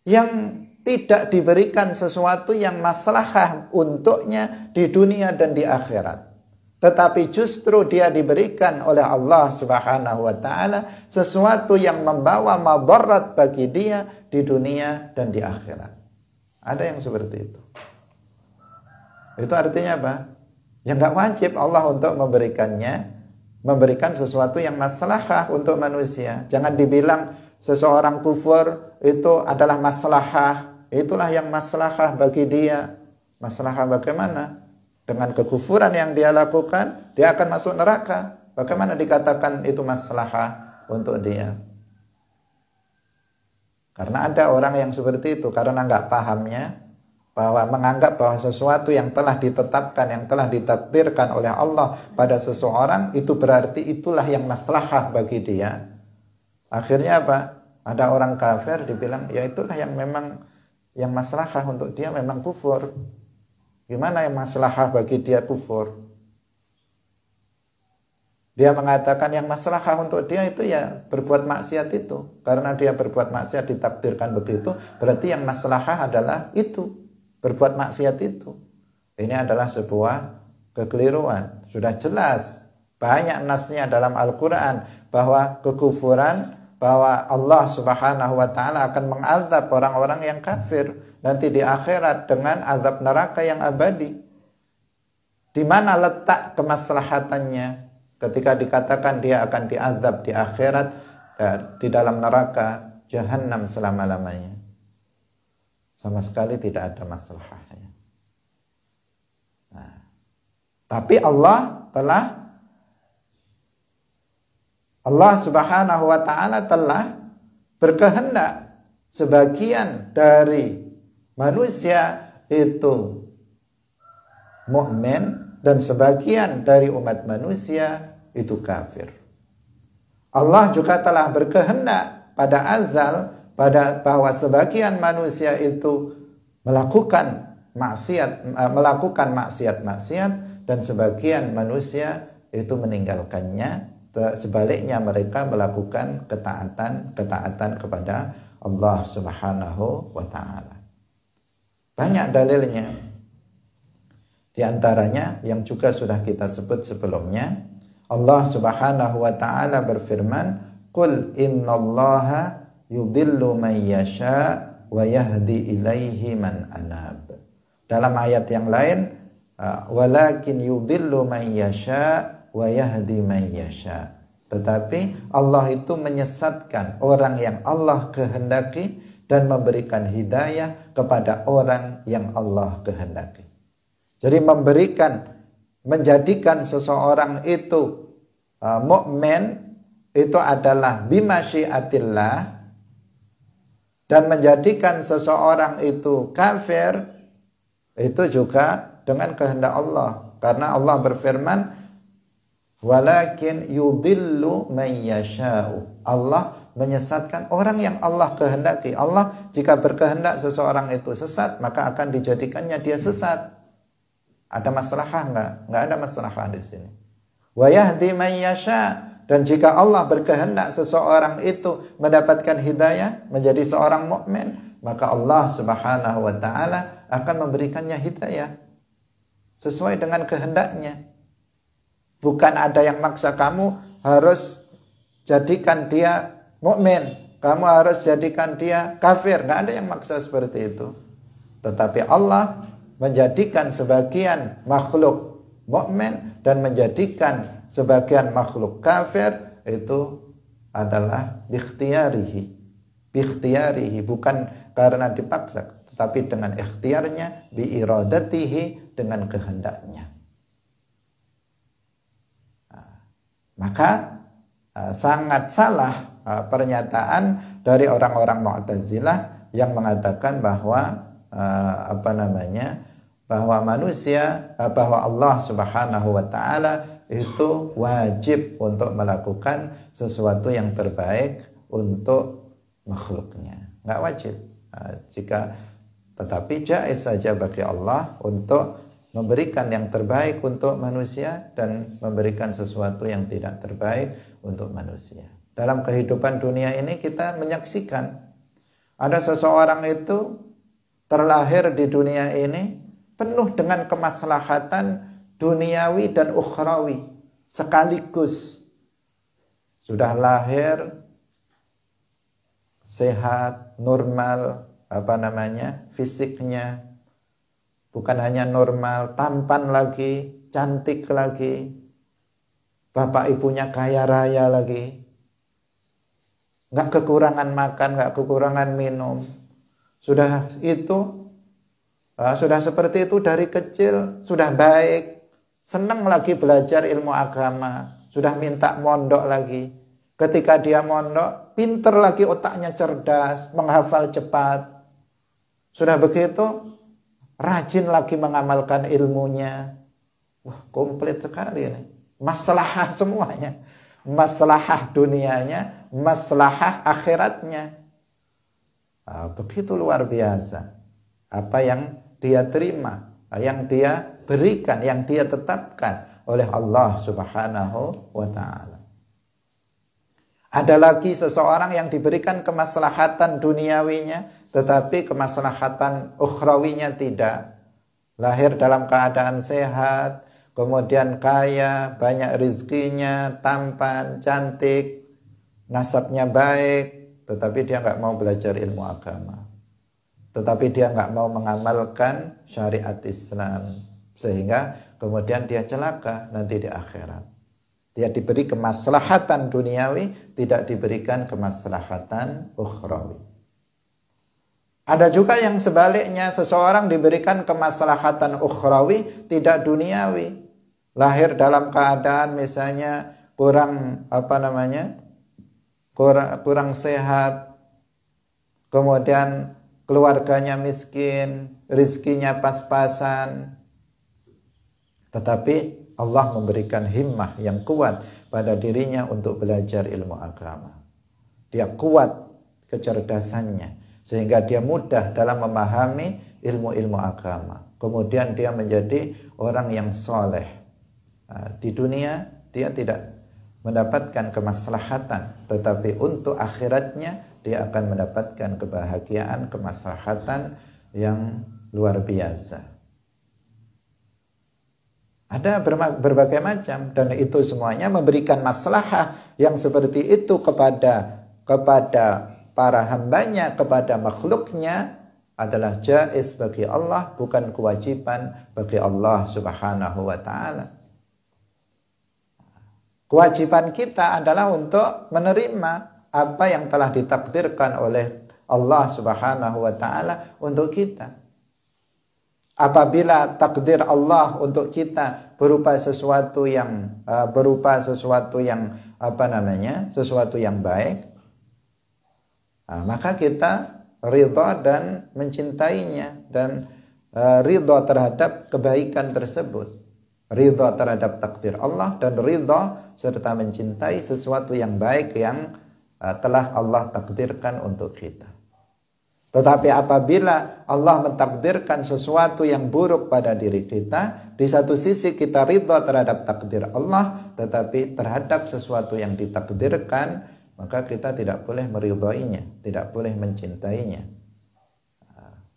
yang tidak diberikan sesuatu yang maslahah untuknya di dunia dan di akhirat. Tetapi justru dia diberikan oleh Allah Subhanahu wa ta'ala sesuatu yang membawa madarat bagi dia di dunia dan di akhirat. Ada yang seperti itu. Itu artinya apa? Yang gak wajib Allah untuk memberikan sesuatu yang maslahah untuk manusia. Jangan dibilang seseorang kufur itu adalah maslahah. Itulah yang maslahah bagi dia. Maslahah bagaimana? dengan kekufuran yang dia lakukan, dia akan masuk neraka. Bagaimana dikatakan itu maslahah untuk dia? Karena ada orang yang seperti itu, karena nggak pahamnya, bahwa menganggap bahwa sesuatu yang telah ditetapkan, yang telah ditakdirkan oleh Allah pada seseorang, itu berarti itulah yang maslahah bagi dia. Akhirnya apa? Ada orang kafir dibilang, ya itulah yang memang yang maslahah untuk dia memang kufur. Gimana yang maslahah bagi dia kufur? Dia mengatakan yang maslahah untuk dia itu ya berbuat maksiat itu. Karena dia berbuat maksiat ditakdirkan begitu, berarti yang maslahah adalah itu, berbuat maksiat itu. Ini adalah sebuah kekeliruan. Sudah jelas banyak nasnya dalam Al-Quran bahwa kekufuran, bahwa Allah Subhanahu wa ta'ala akan mengazab orang-orang yang kafir nanti di akhirat dengan azab neraka yang abadi. Di mana letak kemaslahatannya ketika dikatakan dia akan diazab di akhirat di dalam neraka jahanam selama-lamanya? Sama sekali tidak ada maslahahnya. Nah, tapi Allah Subhanahu wa ta'ala telah berkehendak sebagian dari manusia itu mukmin dan sebagian dari umat manusia itu kafir. Allah juga telah berkehendak pada azal bahwa sebagian manusia itu melakukan maksiat dan sebagian manusia itu meninggalkannya. Sebaliknya mereka melakukan ketaatan kepada Allah Subhanahu wa ta'ala. Banyak dalilnya. Di antaranya yang juga sudah kita sebut sebelumnya, Allah Subhanahu wa ta'ala berfirman, "Qul innallaha yudhillu man yasha wa yahdi ilaihi man anab." Dalam ayat yang lain, "Walakin yudhillu man yasha wa yahdi man yasha." Tetapi Allah itu menyesatkan orang yang Allah kehendaki dan memberikan hidayah kepada orang yang Allah kehendaki. Jadi menjadikan seseorang itu mukmin itu adalah bimasyiatillah, dan menjadikan seseorang itu kafir itu juga dengan kehendak Allah. Karena Allah berfirman, walakin yudhillu man yasha'u. Allah menyesatkan orang yang Allah kehendaki. Allah jika berkehendak seseorang itu sesat, maka akan dijadikannya dia sesat. Ada maslahah enggak? Enggak ada maslahah di sini. Wa yahdi man yasha'. Dan jika Allah berkehendak seseorang itu mendapatkan hidayah menjadi seorang mukmin, maka Allah Subhanahu wa ta'ala akan memberikannya hidayah sesuai dengan kehendaknya. Bukan ada yang maksa kamu harus jadikan dia mukmin, kamu harus jadikan dia kafir. Nggak ada yang maksa seperti itu. Tetapi Allah menjadikan sebagian makhluk mukmin dan menjadikan sebagian makhluk kafir itu adalah bikhtiyarihi, bukan karena dipaksa, tetapi dengan ikhtiarnya, biiradatihi, dengan kehendaknya. Maka sangat salah pernyataan dari orang-orang Mu'tazilah yang mengatakan bahwa bahwa Allah Subhanahu wa ta'ala itu wajib untuk melakukan sesuatu yang terbaik untuk makhluknya. Enggak wajib. Tetapi jaiz saja bagi Allah untuk memberikan yang terbaik untuk manusia dan memberikan sesuatu yang tidak terbaik untuk manusia. Dalam kehidupan dunia ini kita menyaksikan ada seseorang itu terlahir di dunia ini penuh dengan kemaslahatan duniawi dan ukhrawi sekaligus. Sudah lahir sehat, normal, fisiknya. Bukan hanya normal, tampan lagi, cantik lagi. Bapak ibunya kaya raya lagi. Nggak kekurangan makan, nggak kekurangan minum. Sudah itu sudah seperti itu dari kecil, sudah baik, senang lagi belajar ilmu agama, sudah minta mondok lagi. Ketika dia mondok, pinter lagi, otaknya cerdas, menghafal cepat. Sudah begitu, rajin lagi mengamalkan ilmunya. Wah, komplit sekali ini. Maslahah semuanya. Maslahah dunianya, maslahah akhiratnya. Begitu luar biasa. Apa yang dia terima, yang dia berikan, yang dia tetapkan oleh Allah Subhanahu wa ta'ala. Ada lagi seseorang yang diberikan kemaslahatan duniawinya, tetapi kemaslahatan ukhrawinya tidak. Lahir dalam keadaan sehat, kemudian kaya, banyak rizkinya, tampan, cantik, nasabnya baik, tetapi dia nggak mau belajar ilmu agama. Tetapi dia nggak mau mengamalkan syariat Islam. Sehingga kemudian dia celaka nanti di akhirat. Dia diberi kemaslahatan duniawi, tidak diberikan kemaslahatan ukhrawi. Ada juga yang sebaliknya, seseorang diberikan kemaslahatan ukhrawi, tidak duniawi. Lahir dalam keadaan misalnya kurang sehat, kemudian keluarganya miskin, rizkinya pas-pasan, tetapi Allah memberikan himmah yang kuat pada dirinya untuk belajar ilmu agama. Dia kuat kecerdasannya sehingga dia mudah dalam memahami ilmu-ilmu agama. Kemudian dia menjadi orang yang soleh. Di dunia dia tidak mendapatkan kemaslahatan, tetapi untuk akhiratnya dia akan mendapatkan kebahagiaan, kemaslahatan yang luar biasa. Ada berbagai macam, dan itu semuanya memberikan maslahah yang seperti itu kepada para hambanya, kepada makhluknya adalah jaiz bagi Allah, bukan kewajiban bagi Allah Subhanahu wa ta'ala. Kewajiban kita adalah untuk menerima apa yang telah ditakdirkan oleh Allah Subhanahu wa ta'ala untuk kita. Apabila takdir Allah untuk kita berupa sesuatu yang sesuatu yang baik, maka kita ridha dan mencintainya, dan ridha terhadap kebaikan tersebut, ridha terhadap takdir Allah, dan ridha serta mencintai sesuatu yang baik yang telah Allah takdirkan untuk kita. Tetapi apabila Allah mentakdirkan sesuatu yang buruk pada diri kita, di satu sisi kita ridha terhadap takdir Allah, tetapi terhadap sesuatu yang ditakdirkan, maka kita tidak boleh meridhoinya, tidak boleh mencintainya.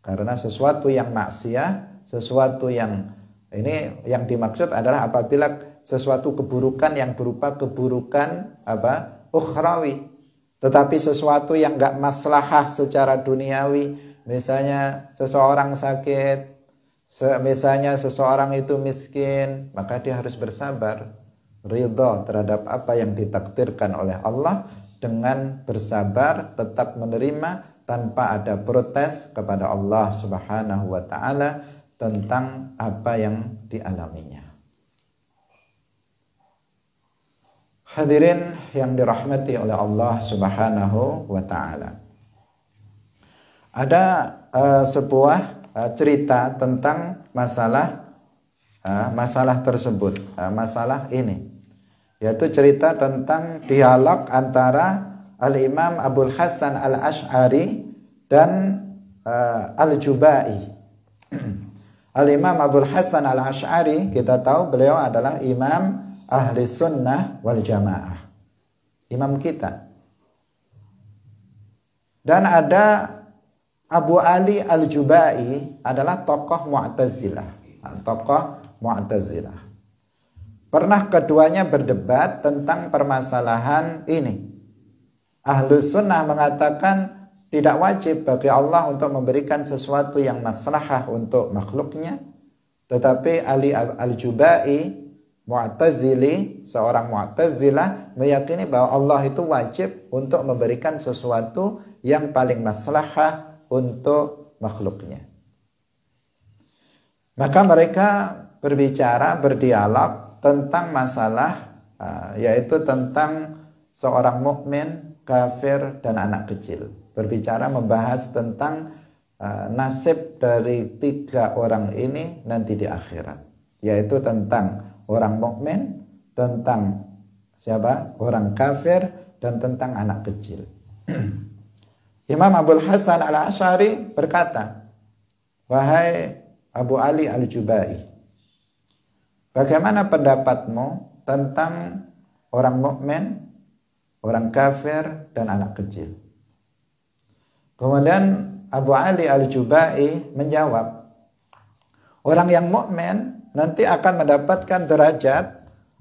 Karena sesuatu yang maksiat, sesuatu yang ini yang dimaksud adalah apabila sesuatu keburukan yang berupa keburukan ukhrawi. Tetapi sesuatu yang enggak maslahah secara duniawi, misalnya seseorang sakit, misalnya seseorang itu miskin, maka dia harus bersabar, ridha terhadap apa yang ditakdirkan oleh Allah, dengan bersabar tetap menerima tanpa ada protes kepada Allah Subhanahu wa ta'ala tentang apa yang dialaminya. Hadirin yang dirahmati oleh Allah Subhanahu wa ta'ala. Ada sebuah cerita tentang masalah tersebut, masalah ini, yaitu cerita tentang dialog antara Al-Imam Abul Hasan Al-Asy'ari dan Al-Jubai. Al-Imam Abul Hasan Al-Asy'ari, kita tahu beliau adalah imam Ahli Sunnah wal Jamaah, imam kita. Dan ada Abu Ali Al-Jubai, adalah tokoh Mu'tazilah. Pernah keduanya berdebat tentang permasalahan ini. Ahlu Sunnah mengatakan tidak wajib bagi Allah untuk memberikan sesuatu yang maslahah untuk makhluknya. Tetapi Ali Al-Jubai, Mu'tazili, seorang Mu'tazilah, meyakini bahwa Allah itu wajib untuk memberikan sesuatu yang paling maslahah untuk makhluknya. Maka mereka berbicara, berdialog tentang masalah yaitu tentang seorang mukmin, kafir, dan anak kecil. Berbicara membahas tentang nasib dari 3 orang ini nanti di akhirat, yaitu tentang orang mukmin, tentang siapa? Orang kafir, dan tentang anak kecil. Imam Abul Hasan Al-Asy'ari berkata, "Wahai Abu Ali Al-Jubai, bagaimana pendapatmu tentang orang mukmin, orang kafir, dan anak kecil?" Kemudian Abu Ali Al-Jubai menjawab, orang yang mukmin nanti akan mendapatkan derajat,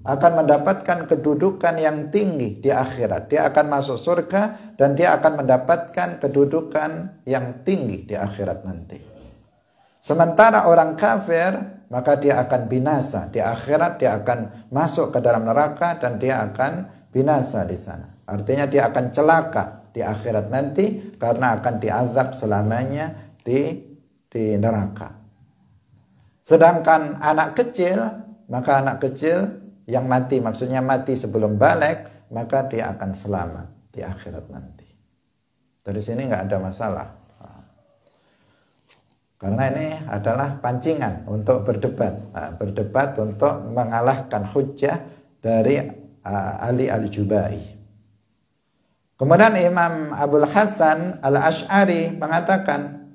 akan mendapatkan kedudukan yang tinggi di akhirat. Dia akan masuk surga dan dia akan mendapatkan kedudukan yang tinggi di akhirat nanti. Sementara orang kafir, maka dia akan binasa di akhirat, dia akan masuk ke dalam neraka dan dia akan binasa di sana. Artinya dia akan celaka di akhirat nanti karena akan diazab selamanya di neraka. Sedangkan anak kecil, maka anak kecil yang mati, maksudnya mati sebelum balik, maka dia akan selamat di akhirat nanti. Dari sini nggak ada masalah. Karena ini adalah pancingan untuk berdebat, berdebat untuk mengalahkan hujjah dari Ali Al-Jubai. Kemudian Imam Abul Hasan Al-Asy'ari mengatakan,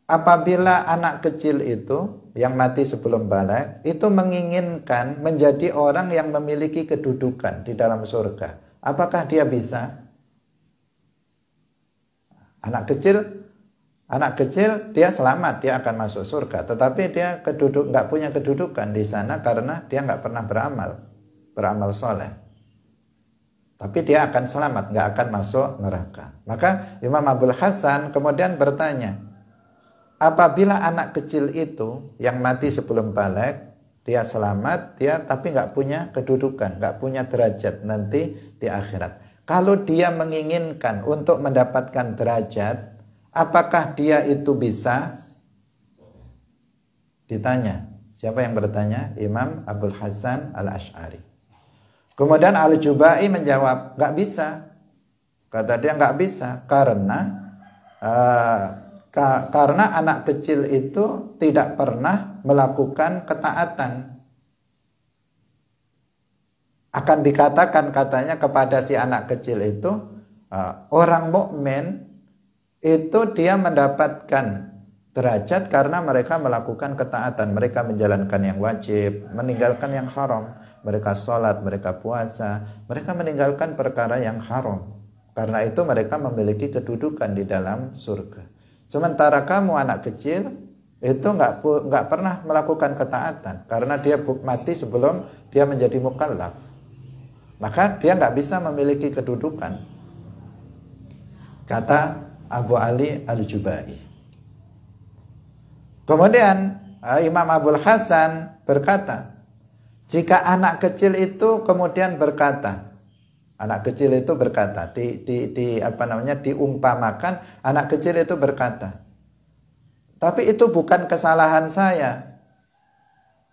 apabila anak kecil itu yang mati sebelum balik itu menginginkan menjadi orang yang memiliki kedudukan di dalam surga, apakah dia bisa? Anak kecil dia selamat, dia akan masuk surga, tetapi dia nggak punya kedudukan di sana karena dia nggak pernah beramal soleh. Tapi dia akan selamat, nggak akan masuk neraka. Maka Imam Abul Hasan kemudian bertanya, apabila anak kecil itu yang mati sebelum balik, dia selamat, dia tapi nggak punya kedudukan, nggak punya derajat nanti di akhirat. Kalau dia menginginkan untuk mendapatkan derajat, apakah dia itu bisa? Ditanya. Siapa yang bertanya? Imam Abul Hasan Al-Asy'ari. Kemudian Al-Jubai menjawab, nggak bisa. Kata dia nggak bisa karena anak kecil itu tidak pernah melakukan ketaatan. Akan dikatakan katanya kepada si anak kecil itu, orang mukmin itu dia mendapatkan derajat karena mereka melakukan ketaatan, mereka menjalankan yang wajib, meninggalkan yang haram, mereka sholat, mereka puasa, mereka meninggalkan perkara yang haram. Karena itu mereka memiliki kedudukan di dalam surga. Sementara kamu anak kecil itu nggak pernah melakukan ketaatan karena dia mati sebelum dia menjadi mukallaf, maka dia nggak bisa memiliki kedudukan. Kata Abu Ali Al-Jubai. Kemudian Imam Abul Hasan berkata, jika anak kecil itu kemudian berkata, diumpamakan anak kecil itu berkata, tapi itu bukan kesalahan saya.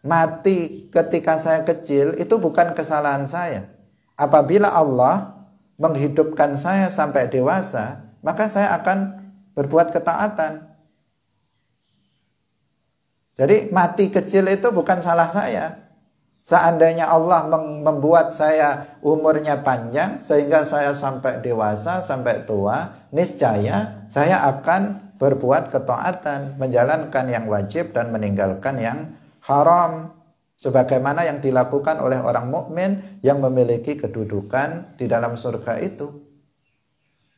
Mati ketika saya kecil itu bukan kesalahan saya. Apabila Allah menghidupkan saya sampai dewasa, maka saya akan berbuat ketaatan. Jadi mati kecil itu bukan salah saya. Seandainya Allah membuat saya umurnya panjang sehingga saya sampai dewasa, sampai tua, niscaya saya akan berbuat ketaatan, menjalankan yang wajib dan meninggalkan yang haram, sebagaimana yang dilakukan oleh orang mukmin yang memiliki kedudukan di dalam surga itu.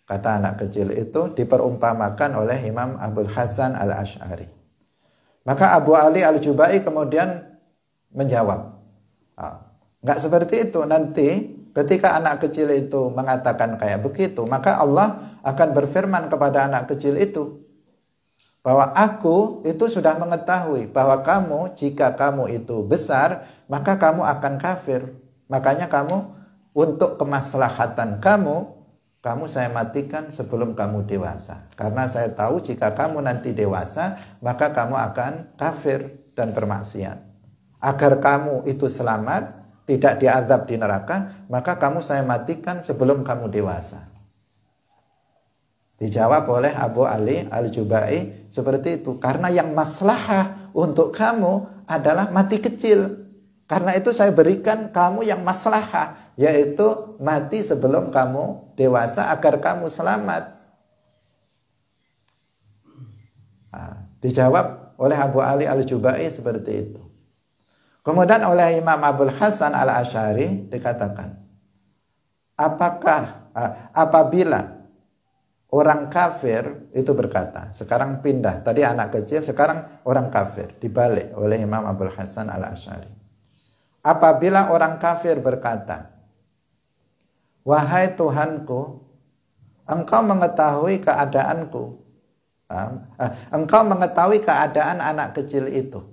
Kata anak kecil itu diperumpamakan oleh Imam Abul Hasan Al-Asy'ari. Maka Abu Ali Al-Jubai kemudian menjawab, enggak seperti itu. Nanti ketika anak kecil itu mengatakan kayak begitu, maka Allah akan berfirman kepada anak kecil itu, bahwa aku itu sudah mengetahui bahwa kamu, jika kamu itu besar, maka kamu akan kafir. Makanya kamu untuk kemaslahatan kamu kamu saya matikan sebelum kamu dewasa. Karena saya tahu jika kamu nanti dewasa, maka kamu akan kafir dan bermaksiat. Agar kamu itu selamat, tidak diazab di neraka, maka kamu saya matikan sebelum kamu dewasa. Dijawab oleh Abu Ali Al-Jubai seperti itu. Karena yang maslahah untuk kamu adalah mati kecil. Karena itu saya berikan kamu yang maslahah, yaitu mati sebelum kamu dewasa agar kamu selamat. Dijawab oleh Abu Ali Al-Jubai seperti itu. Kemudian oleh Imam Abul Hasan Al-Asy'ari dikatakan, apabila orang kafir itu berkata, sekarang pindah, tadi anak kecil, sekarang orang kafir, dibalik oleh Imam Abul Hasan Al-Asy'ari. Apabila orang kafir berkata, wahai Tuhanku, engkau mengetahui keadaanku, engkau mengetahui keadaan anak kecil itu,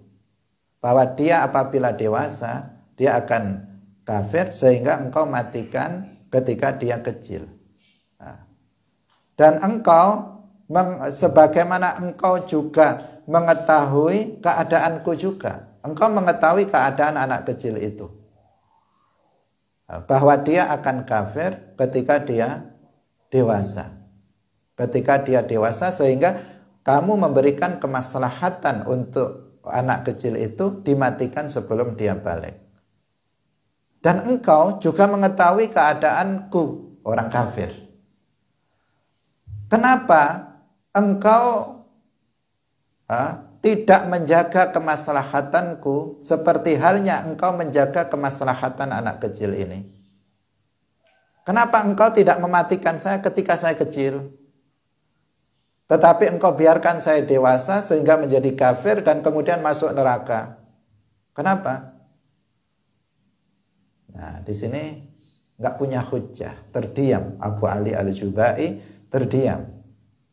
bahwa dia apabila dewasa, dia akan kafir sehingga engkau matikan ketika dia kecil. Dan engkau, sebagaimana engkau juga mengetahui keadaanku juga, engkau mengetahui keadaan anak kecil itu, bahwa dia akan kafir ketika dia dewasa. Ketika dia dewasa, sehingga kamu memberikan kemaslahatan untuk anak kecil itu dimatikan sebelum dia balik. Dan engkau juga mengetahui keadaanku, orang kafir. Kenapa engkau tidak menjaga kemaslahatanku seperti halnya engkau menjaga kemaslahatan anak kecil ini? Kenapa engkau tidak mematikan saya ketika saya kecil, tetapi engkau biarkan saya dewasa sehingga menjadi kafir dan kemudian masuk neraka? Kenapa? Nah, di sini nggak punya hujjah, terdiam. Abu Ali Al-Jubai terdiam.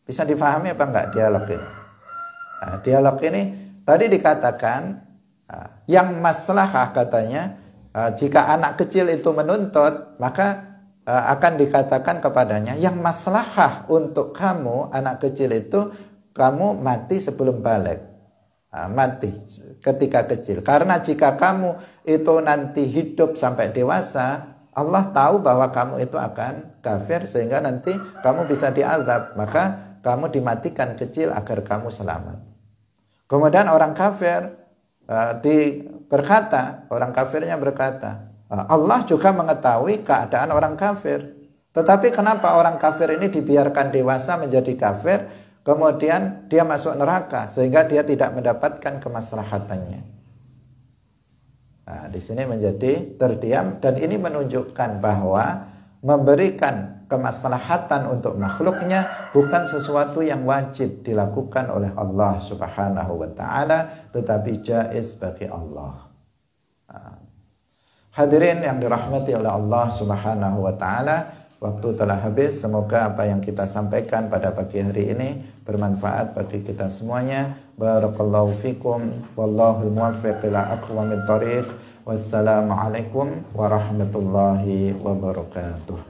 Bisa difahami apa enggak dialog ini? Nah, dialog ini tadi dikatakan yang maslahah katanya, jika anak kecil itu menuntut, maka akan dikatakan kepadanya, yang maslahah untuk kamu anak kecil itu kamu mati sebelum balik, mati ketika kecil. Karena jika kamu itu nanti hidup sampai dewasa, Allah tahu bahwa kamu itu akan kafir sehingga nanti kamu bisa diazab, maka kamu dimatikan kecil agar kamu selamat. Kemudian orang kafir orang kafirnya berkata, Allah juga mengetahui keadaan orang kafir. Tetapi kenapa orang kafir ini dibiarkan dewasa menjadi kafir, kemudian dia masuk neraka sehingga dia tidak mendapatkan kemaslahatannya? Nah, di sini menjadi terdiam, dan ini menunjukkan bahwa memberikan kemaslahatan untuk makhluknya bukan sesuatu yang wajib dilakukan oleh Allah Subhanahu wa taala, tetapi jaiz bagi Allah. Hadirin yang dirahmati oleh Allah Subhanahu wa taala, waktu telah habis. Semoga apa yang kita sampaikan pada pagi hari ini bermanfaat bagi kita semuanya. Barakallahu fikum, wallahul muwaffiq ila aqwamit thoriq. Wassalamualaikum warahmatullahi wabarakatuh.